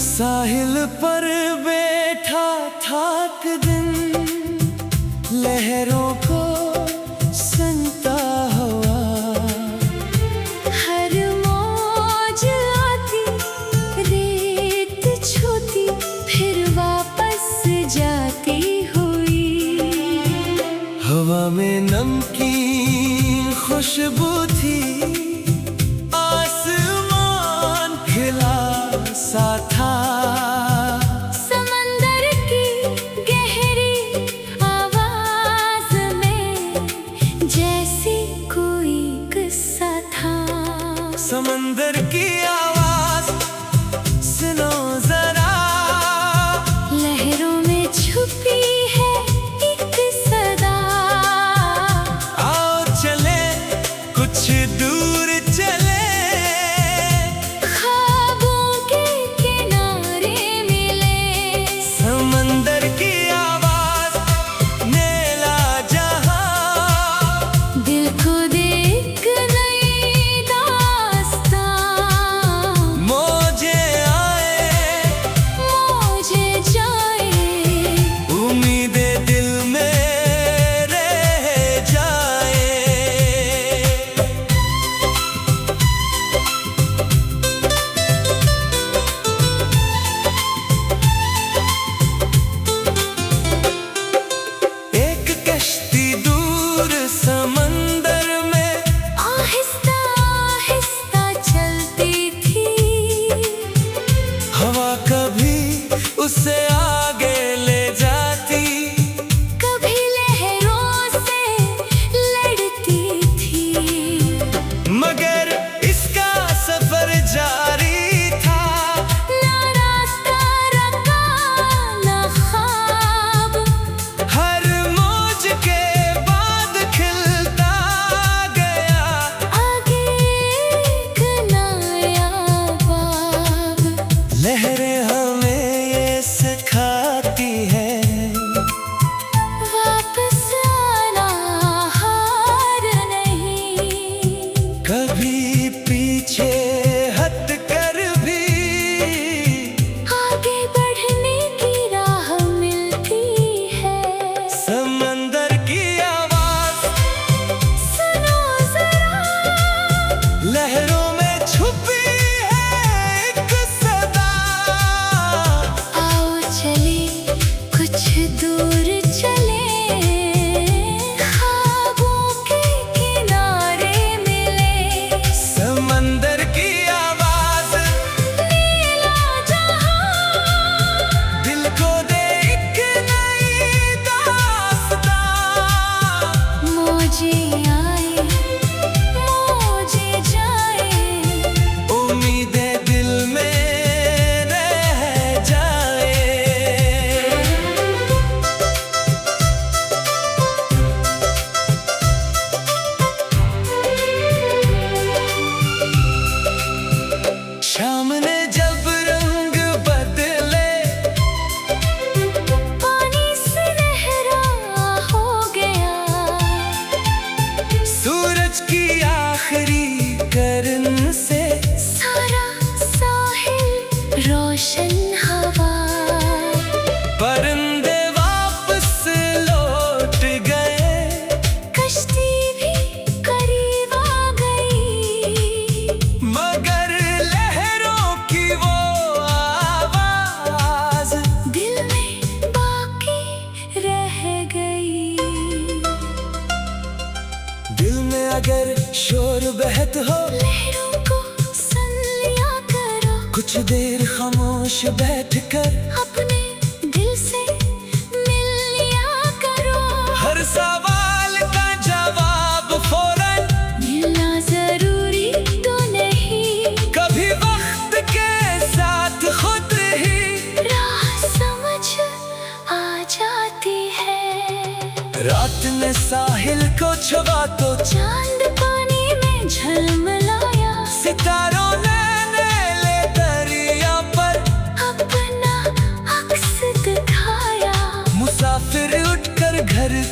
साहिल पर बैठा थाक दिन, लहरों को सुनता हुआ। हर मौज आती, रेत छूती, फिर वापस जाती हुई। हवा में नमकीन खुशबू थी, आसमान खिला सा था। समंदर की गहरी आवाज में जैसी कोई किस्सा था। समंदर की आवाज सुनो जरा, लहरों में छुपी है एक सदा। आओ चले कुछ दूर चले, ख्वाबों के किनारे मिले। समंदर की आवाज ने ला जहां, दिल को देख नई दास्तां। मौजे आए मौजे जाए, उम्मीदें दिल में रह जाए। एक कश्ती दूर समंदर में आहिस्ता आहिस्ता चलती थी। हवा कभी उसे आगे ले जाती, कभी लहरों से लड़ती थी। मगर इसका सफर जारी था। ना रास्ता रखा ना ख्वाब, हर मौज के बाद खिलता गया, आगे एक नया बाब। लहरें हमें ये सिखाती है, वापस आना हार नहीं। कभी पीछे हट कर भी आगे बढ़ने की राह मिलती है। समंदर की आवाज सुनो जरा, लहरों में छुपी है एक सदा। आओ चले कुछ दूर चले, ख्वाबों के किनारे मिले। समंदर की आवाज नीला जहां, दिल को दे एक नई दास्तां। मौजे आए मौजे जाए, उम्मीदें दिल में रह जाए। शाम ने जब रंग बदले, पानी सुनहरा हो गया। सूरज की आखिरी किरण से सारा साहिल रोशन हवा, परिंदे वापस लौट गए। कश्ती भी करीब आ गई। मगर लहरों की वो आवाज दिल में बाकी रह गई। दिल में अगर शोर बहत हो, लहरों को सुन लिया करो। कुछ देर खामोश बैठ कर अपने दिल से मिल लिया करो। हर सवाल का जवाब फौरन मिलना जरूरी तो नहीं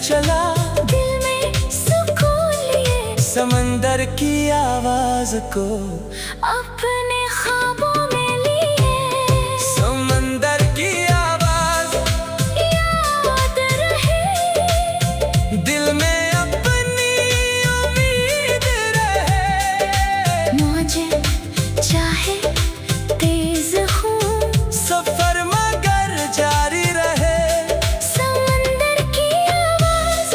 चला, दिल में सुकून लिए समंदर की आवाज को अपने ख्वाबों में लिए। समंदर की आवाज याद रहे, दिल में अपनी उम्मीद रहे। मौजें चाहे तेज हों, सफर मगर जारी रहे। समंदर की आवाज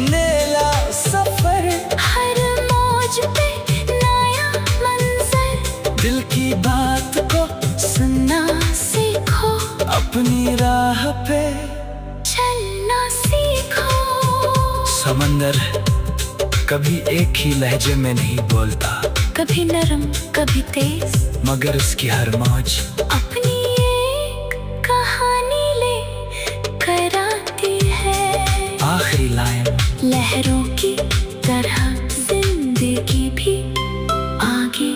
नेला सफर, हर मौज पे नया मंजर। दिल की बात को सुनना सीखो, अपनी राह पे चलना सीखो। समंदर कभी एक ही लहजे में नहीं बोलता, कभी नरम कभी तेज, मगर उसकी हर मौज अपनी एक कहानी ले कर आती है। आखिरी लाइन लहरों की तरह जिंदगी भी आगे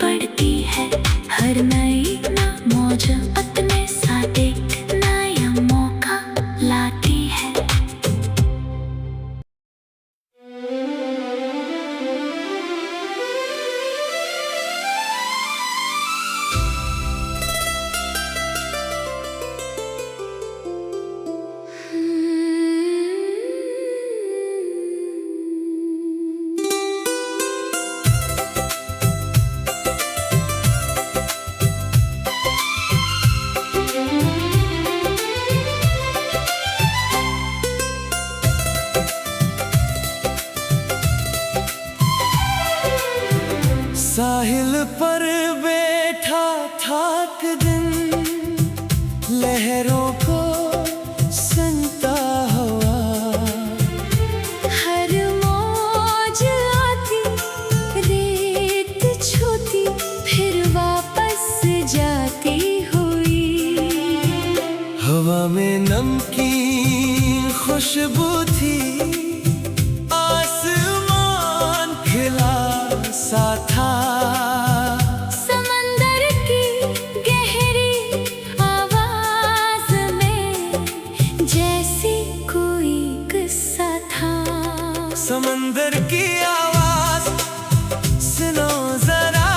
बढ़ती है। हर नई मौज अपने साथ एक नया मौका लाती है। साहिल पर बैठा थाक दिन, लहरों को सुनता हुआ। हर मौज आती, रेत छूती, फिर वापस जाती हुई। हवा में नमकीन खुशबू थी, आसमान खिला सा था। समंदर की गहरी आवाज में जैसी कोई किस्सा था। समंदर की आवाज सुनो जरा,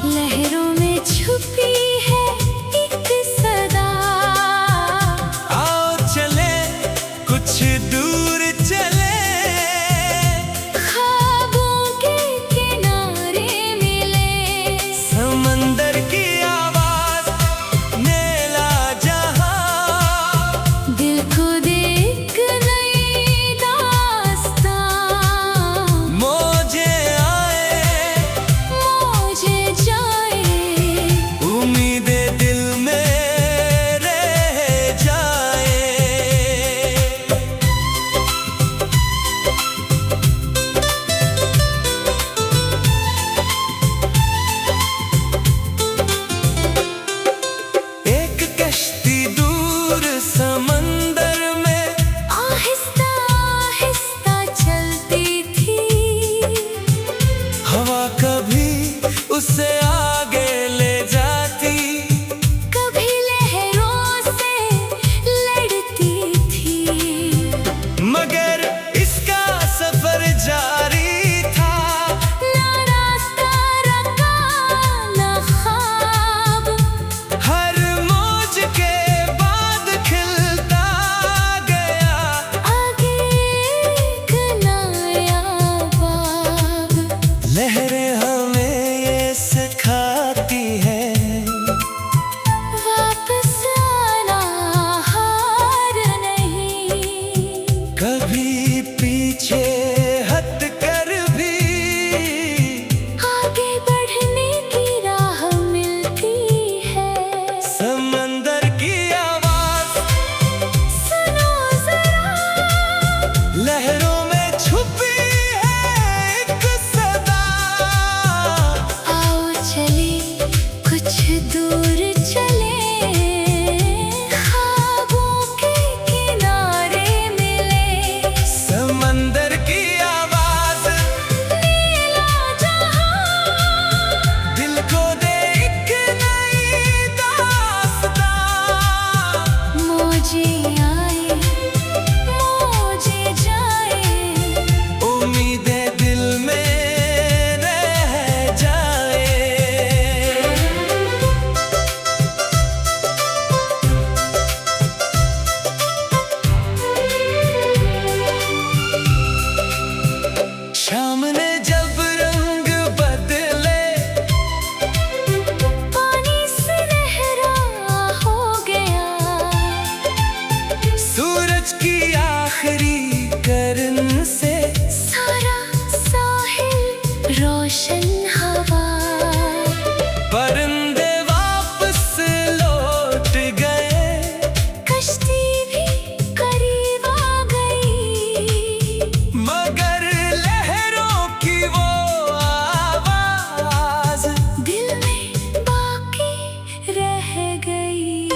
लहरों में छुपी है एक सदा। आओ चले कुछ दूर चले, ख्वाबों के किनारे मिले। समंदर की आवाज नेला जहां, दिल को देख नई दास्तां। मौजे आए मौजे जाए, उम्मीदें दिल में रह जाए। एक कश्ती दूर समंदर में आहिस्ता आहिस्ता चलती थी। हवा कभी उसे आगे ले जाती, कभी लहरों से लड़ती थी। मगर इसका सफर जारी था। ना रास्ता रखा ना ख्वाब, हर मौज के बाद खिलता गया, आगे एक नया बाब। लहरें हमें ये सिखाती है, वापस आना हार नहीं। कभी पीछे हट कर भी आगे बढ़ने की राह मिलती है। समंदर की आवाज सुनो जरा, लहरों में छुपी है एक सदा। बिन हवा। परिंदे वापस लौट गए, कश्ती भी करीब आ गई, मगर लहरों की वो आवाज दिल में बाकी रह गई।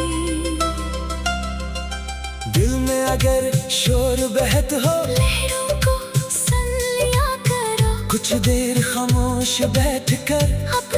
दिल में अगर शोर बहत हो, लहरों को सुन लिया करो, कुछ देर खामोश बैठकर अब